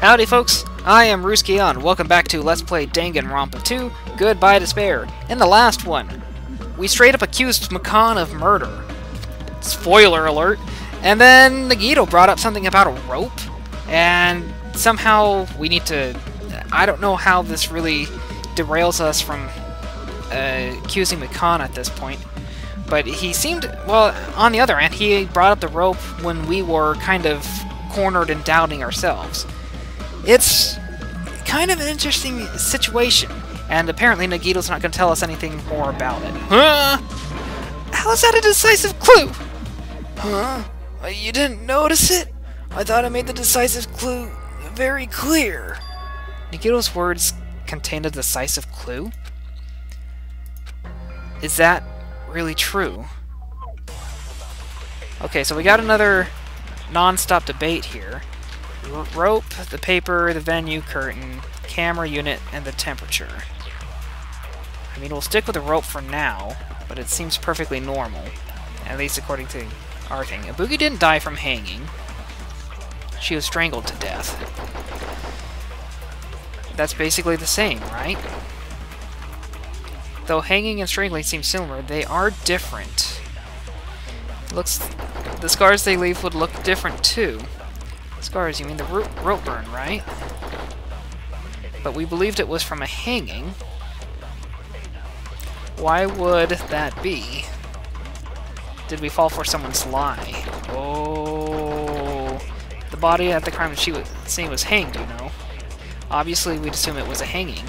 Howdy folks, I am Ruzkiel and welcome back to Let's Play Danganronpa 2, Goodbye Despair. In the last one, we straight up accused Makan of murder. Spoiler alert. And then Nagito brought up something about a rope, and somehow we need to... I don't know how this really derails us from accusing Makan at this point. But he seemed... well, on the other hand, he brought up the rope when we were kind of cornered and doubting ourselves. It's kind of an interesting situation, and apparently Nagito's not going to tell us anything more about it. Huh? How is that a decisive clue? Huh? You didn't notice it? I thought I made the decisive clue very clear. Nagito's words contain a decisive clue? Is that really true? Okay, so we got another Nonstop Debate here. Rope, the paper, the venue curtain, camera unit, and the temperature. I mean, we'll stick with the rope for now, but it seems perfectly normal, at least according to our thing. Ibuki didn't die from hanging. She was strangled to death. That's basically the same, right? Though hanging and strangling seem similar, they are different. The scars they leave would look different too. Scars, you mean the rope burn, right? But we believed it was from a hanging. Why would that be? Did we fall for someone's lie? Oh, the body at the crime scene was hanged, you know. Obviously, we'd assume it was a hanging.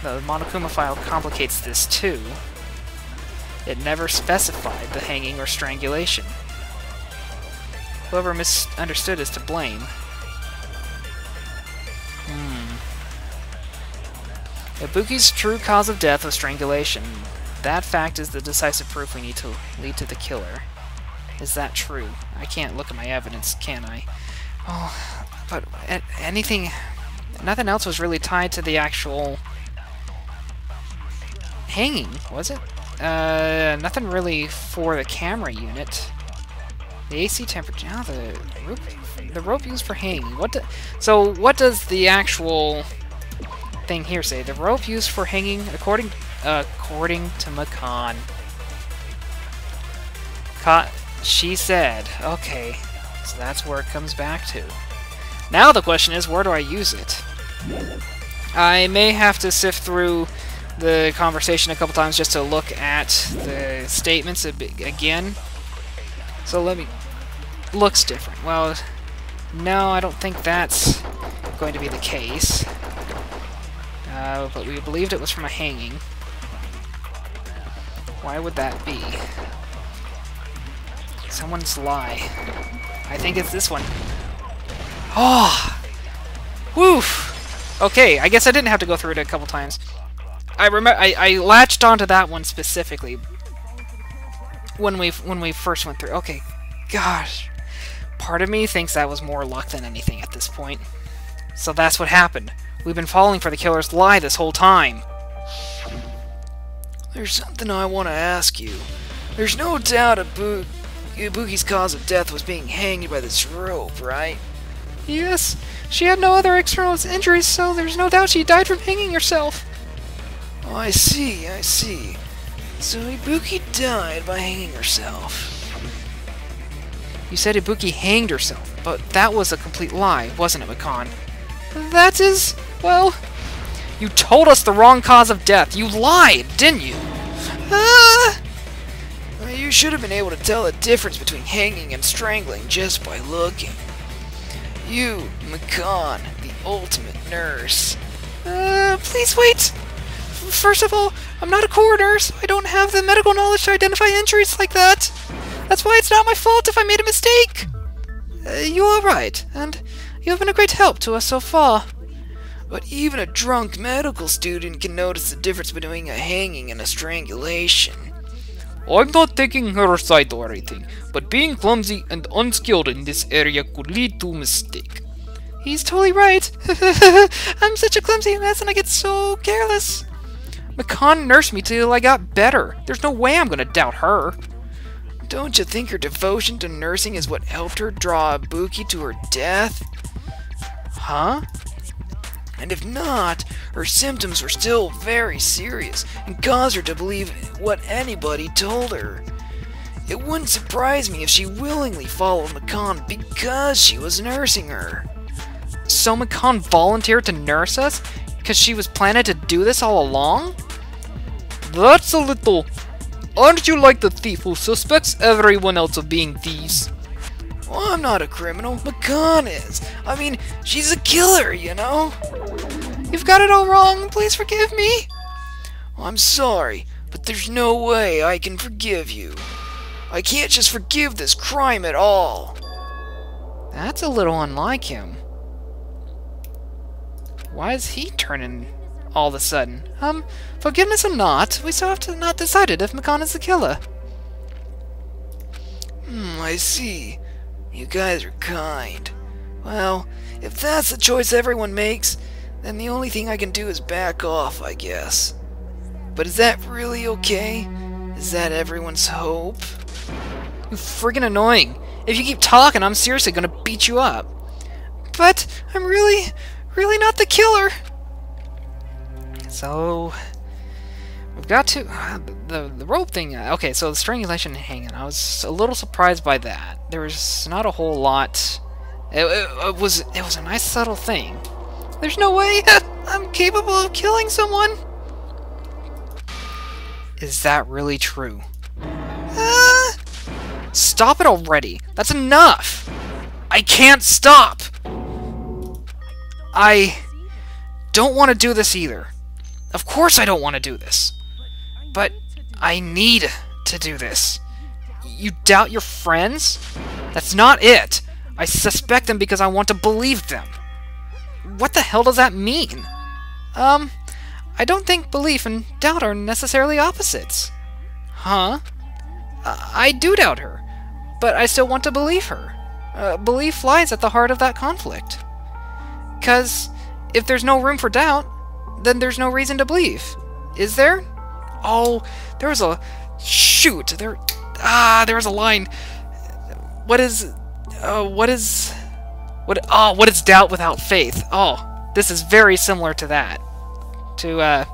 The Monokuma file complicates this too. It never specified the hanging or strangulation. Whoever misunderstood is to blame. Ibuki's true cause of death was strangulation. That fact is the decisive proof we need to lead to the killer. Is that true? I can't look at my evidence, can I? Oh, but anything... nothing else was really tied to the actual... hanging, was it? Nothing really for the camera unit. The AC temperature... now the rope used for hanging. So what does the actual thing here say? The rope used for hanging, according to Makan. She said. Okay, so that's where it comes back to. Now the question is, where do I use it? I may have to sift through the conversation a couple times just to look at the statements again. So let me... looks different. Well, no, I don't think that's going to be the case. But we believed it was from a hanging. Why would that be? Someone's lie. I think it's this one. Oh! Woof! Okay, I guess I didn't have to go through it a couple times. I latched onto that one specifically when we first went through. Okay, gosh. Part of me thinks that was more luck than anything at this point. So that's what happened. We've been falling for the killer's lie this whole time. There's something I want to ask you. There's no doubt Ibuki's cause of death was being hanged by this rope, right? Yes. She had no other external injuries, so there's no doubt she died from hanging herself. Oh, I see, I see. So Ibuki died by hanging herself. You said Ibuki hanged herself, but that was a complete lie, wasn't it, Makan? That is... well... you told us the wrong cause of death. You lied, didn't you? You should have been able to tell the difference between hanging and strangling just by looking. You, Makan, the ultimate nurse. Please wait! First of all, I'm not a coroner, so I don't have the medical knowledge to identify injuries like that. That's why it's not my fault if I made a mistake. You are right, and you have been a great help to us so far. But even a drunk medical student can notice the difference between a hanging and a strangulation. I'm not taking her side or anything, but being clumsy and unskilled in this area could lead to a mistake. He's totally right. I'm such a clumsy mess and I get so careless. Makan nursed me till I got better. There's no way I'm gonna doubt her. Don't you think her devotion to nursing is what helped her draw Ibuki to her death? Huh? And if not, her symptoms were still very serious and caused her to believe what anybody told her. It wouldn't surprise me if she willingly followed Makan because she was nursing her. So Makan volunteered to nurse us because she was planning to do this all along? That's a little... Aren't you like the thief who suspects everyone else of being thieves? Well, I'm not a criminal. Makan is. I mean, she's a killer, you know? You've got it all wrong. Please forgive me. Well, I'm sorry, but there's no way I can forgive you. I can't just forgive this crime at all. That's a little unlike him. Why is he turning all of a sudden? Forgiveness or not, we still have to not decided if Makan is the killer. I see. You guys are kind. Well, if that's the choice everyone makes, then the only thing I can do is back off, I guess. But is that really okay? Is that everyone's hope? You friggin' annoying. If you keep talking, I'm seriously gonna beat you up. But I'm really not the killer. So we've got to the rope thing. Okay, so the strangulation and hanging. I was a little surprised by that. There was not a whole lot. It was a nice subtle thing. There's no way I'm capable of killing someone. Is that really true? Stop it already. That's enough. I can't stop. I don't want to do this either. Of course I don't want to do this. But I need to do this. You doubt your friends? That's not it. I suspect them because I want to believe them. What the hell does that mean? I don't think belief and doubt are necessarily opposites. Huh? I do doubt her, but I still want to believe her. Belief lies at the heart of that conflict. 'Cause if there's no room for doubt, then there's no reason to believe. Is there? Oh, there was a... Shoot! There was a line. What is doubt without faith? Oh, this is very similar to that. To,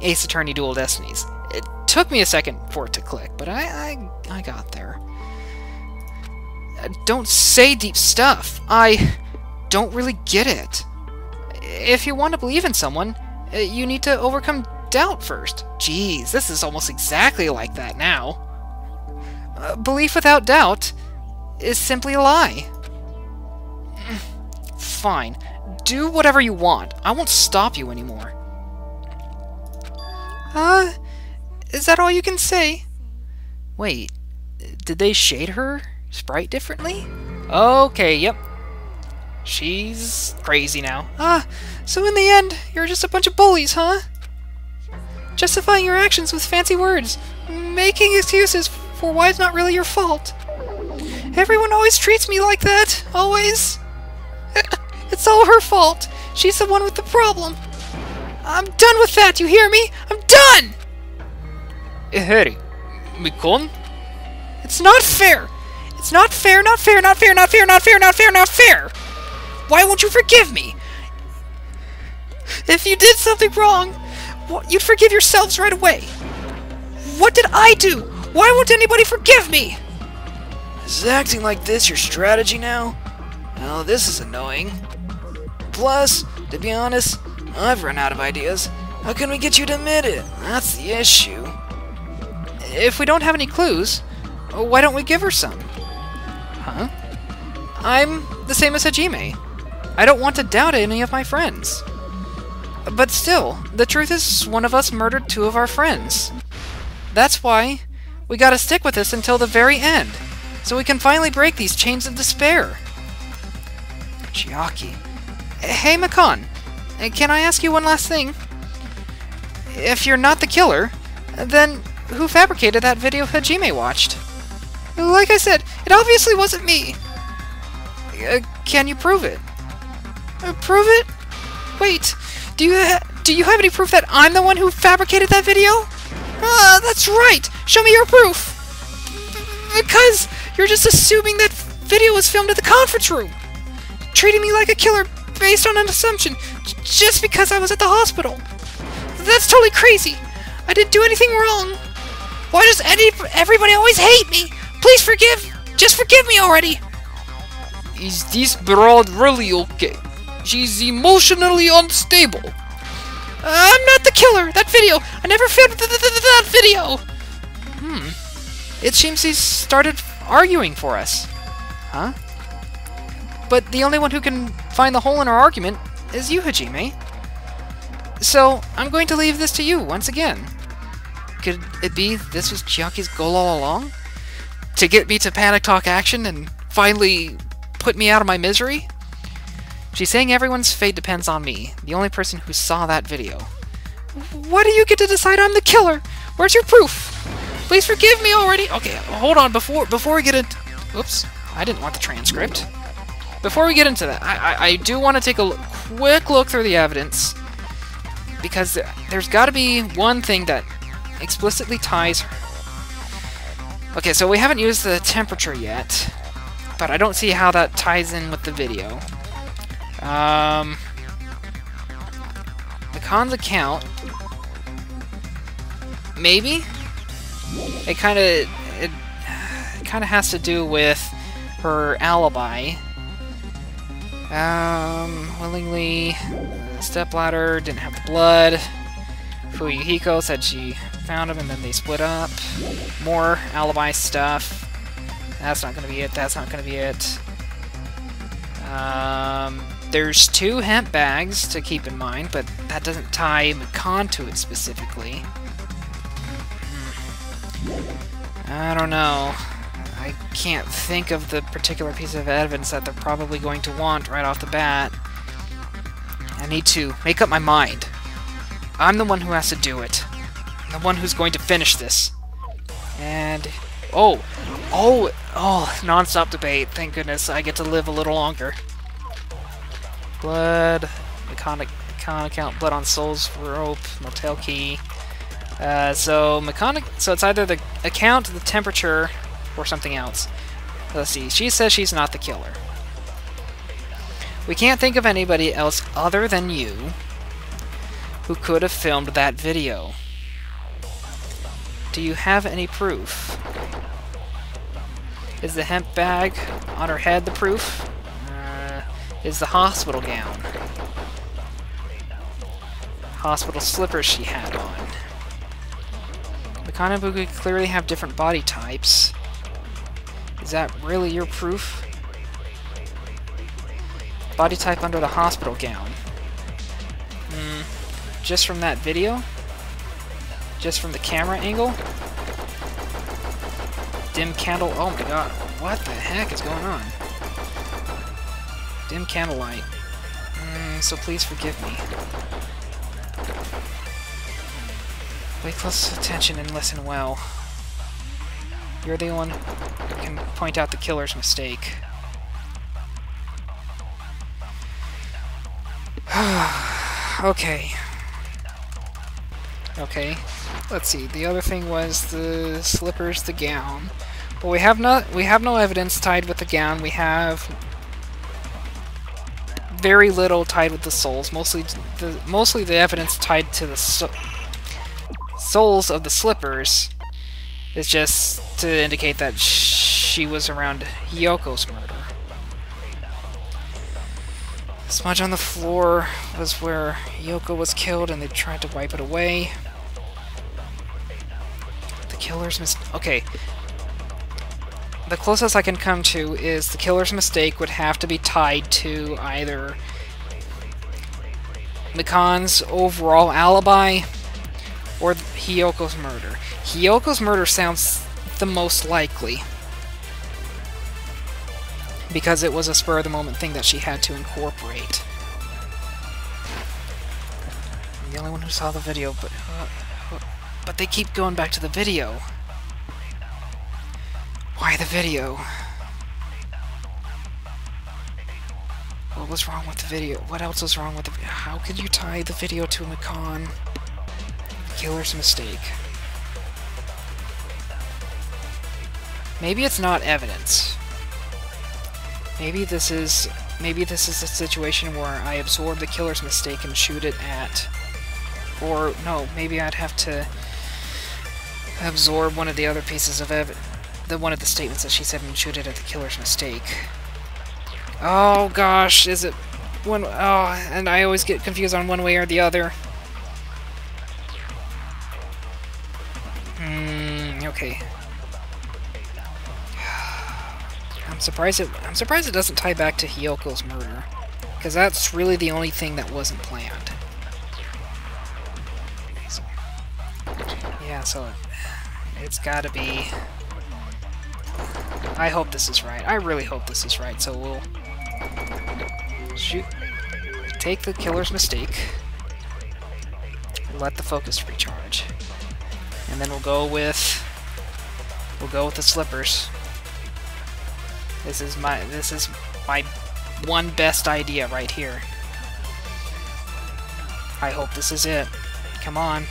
Ace Attorney Dual Destinies. It took me a second for it to click, but I got there. Don't say deep stuff. I don't really get it. If you want to believe in someone, you need to overcome doubt first. Jeez, this is almost exactly like that now. Belief without doubt is simply a lie. Fine. Do whatever you want. I won't stop you anymore. Is that all you can say? Wait, did they shade her sprite differently? Okay, yep. She's crazy now. So in the end, you're just a bunch of bullies, huh? Justifying your actions with fancy words, making excuses for why it's not really your fault. Everyone always treats me like that, always. It's all her fault. She's the one with the problem. I'm done with that, you hear me? I'm done! Harry, Mikon? It's not fair! It's not fair, not fair, not fair, not fair, not fair, not fair, not fair! Why won't you forgive me? If you did something wrong, you'd forgive yourselves right away. What did I do? Why won't anybody forgive me? Is acting like this your strategy now? Well, this is annoying. Plus, to be honest, I've run out of ideas. How can we get you to admit it? That's the issue. If we don't have any clues, why don't we give her some? Huh? I'm the same as Hajime. I don't want to doubt any of my friends. But still, the truth is one of us murdered two of our friends. That's why we gotta stick with this until the very end, so we can finally break these chains of despair. Chiaki. Hey, Makan. Can I ask you one last thing? If you're not the killer, then who fabricated that video Hajime watched? Like I said, it obviously wasn't me. Can you prove it? Prove it? Wait, do you have any proof that I'm the one who fabricated that video? That's right! Show me your proof! Because you're just assuming that video was filmed at the conference room! Treating me like a killer based on an assumption, just because I was at the hospital. That's totally crazy. I didn't do anything wrong. Why does everybody always hate me? Please just forgive me already. Is this broad really okay? She's emotionally unstable. I'm not the killer. That video. I never filmed that video. It seems he's started arguing for us. Huh? But the only one who can find the hole in our argument is you, Hajime. So, I'm going to leave this to you once again. Could it be this was Chiaki's goal all along? To get me to panic talk action and finally put me out of my misery? She's saying everyone's fate depends on me, the only person who saw that video. Why do you get to decide I'm the killer? Where's your proof? Please forgive me already. Okay, hold on, before we get into... Oops, I didn't want the transcript. Before we get into that, I do want to take a quick look through the evidence, because there's got to be one thing that explicitly ties her. Okay, so we haven't used the temperature yet, but I don't see how that ties in with the video. McConn's account, maybe? It kind of has to do with her alibi. Willingly, stepladder, didn't have the blood. Fuyuhiko said she found him and then they split up. More alibi stuff. That's not gonna be it, that's not gonna be it. There's 2 hemp bags to keep in mind, but that doesn't tie McCann to it specifically. I don't know. I can't think of the particular piece of evidence that they're probably going to want right off the bat. I need to make up my mind. I'm the one who has to do it. I'm the one who's going to finish this. And... Oh, Nonstop Debate. Thank goodness I get to live a little longer. Blood, iconic account, blood on Soul's rope, motel key. So it's either the account, the temperature, or something else. Let's see. She says she's not the killer. We can't think of anybody else other than you who could have filmed that video. Do you have any proof? Is the hemp bag on her head the proof? Is the hospital gown? Hospital slippers she had on. The Kanabuku clearly have different body types. Is that really your proof? Body type under the hospital gown. Just from that video? Just from the camera angle? Dim candle... Oh my god, what the heck is going on? Dim candlelight. So please forgive me. Pay close attention and listen well. You're the one who can point out the killer's mistake. Okay. Okay. Let's see. The other thing was the slippers, the gown. But we have no evidence tied with the gown. We have very little tied with the soles. Mostly the evidence tied to the soles of the slippers is just to indicate that she was around Hyoko's murder. The smudge on the floor was where Hyoko was killed and they tried to wipe it away. The killer's okay. The closest I can come to is the killer's mistake would have to be tied to either McCann's overall alibi or Hyoko's murder. Hyoko's murder sounds the most likely, because it was a spur-of-the-moment thing that she had to incorporate. I'm the only one who saw the video, but they keep going back to the video. Why the video? What was wrong with the video? What else was wrong with the video? How could you tie the video to McCann? Killer's mistake. Maybe it's not evidence. Maybe this is maybe this is a situation where I absorb the killer's mistake and shoot it at... Or, no, maybe I'd have to absorb one of the other pieces of one of the statements that she said and shoot it at the killer's mistake. Oh gosh, is it one? Oh, and I always get confused on one way or the other. Okay. I'm surprised it doesn't tie back to Hyoko's murder, because that's really the only thing that wasn't planned. So, yeah, so it's gotta be... I hope this is right. I really hope this is right, so we'll... shoot. Take the killer's mistake. Let the focus recharge. And then we'll go with the slippers. This is my one best idea right here. I hope this is it. Come on.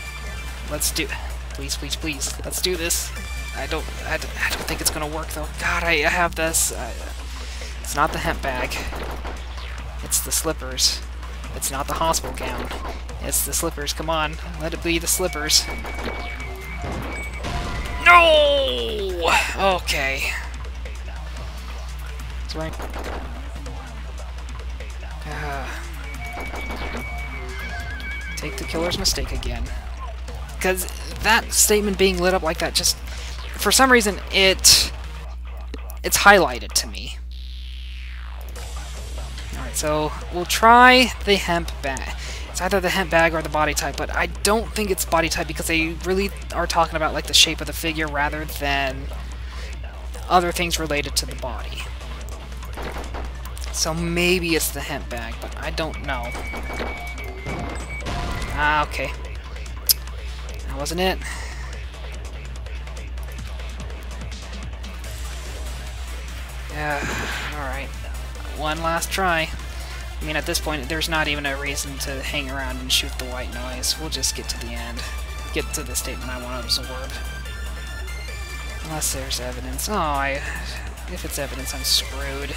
Let's do... Please, please, please. Let's do this. I don't think it's gonna work though. God, I have this. It's not the hemp bag. It's the slippers. It's not the hospital gown. It's the slippers. Come on, let it be the slippers. No! Okay. That's right. Take the killer's mistake again. Because that statement being lit up like that just... For some reason, it's highlighted to me. Alright, so we'll try the hemp bag. It's either the hemp bag or the body type, but I don't think it's body type because they really are talking about like the shape of the figure rather than other things related to the body. So maybe it's the hemp bag, but I don't know. Ah, okay. That wasn't it. Alright. One last try. I mean, at this point, there's not even a reason to hang around and shoot the white noise. We'll just get to the end. Get to the statement I want to absorb. Unless there's evidence. Oh, if it's evidence, I'm screwed.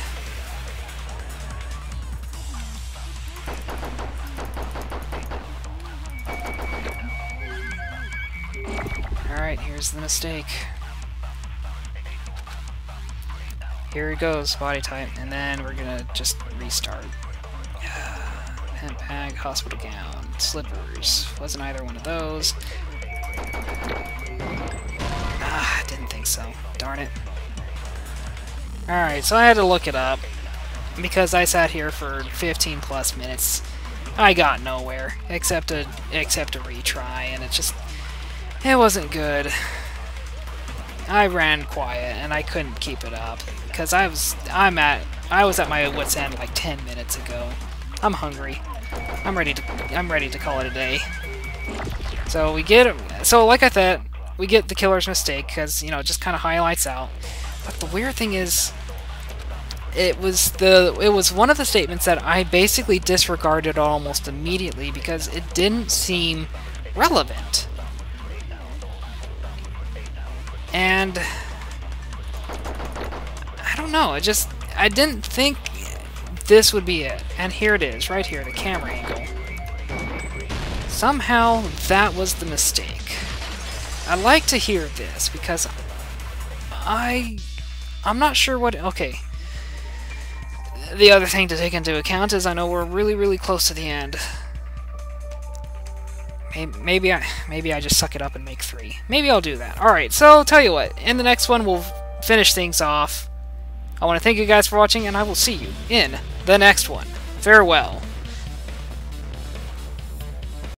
Alright, here's the mistake. Here it goes, body type, and then we're gonna just restart. Hemp bag, hospital gown, slippers. Wasn't either one of those. Ah, didn't think so. Darn it. Alright, so I had to look it up. Because I sat here for 15 plus minutes. I got nowhere, except a retry, and it wasn't good. I ran quiet, and I couldn't keep it up. Because I was at my wit's end like 10 minutes ago. I'm hungry. I'm ready to call it a day. So like I said, we get the killer's mistake because, you know, it just kind of highlights out. But the weird thing is, it was one of the statements that I basically disregarded almost immediately because it didn't seem relevant. And I don't know, I didn't think this would be it. And here it is, right here, the camera angle. Somehow, that was the mistake. I'd like to hear this, because I'm not sure what... Okay. The other thing to take into account is I know we're really, really close to the end. Maybe I just suck it up and make 3. Maybe I'll do that. Alright, so tell you what, in the next one we'll finish things off. I want to thank you guys for watching, and I will see you in the next one. Farewell.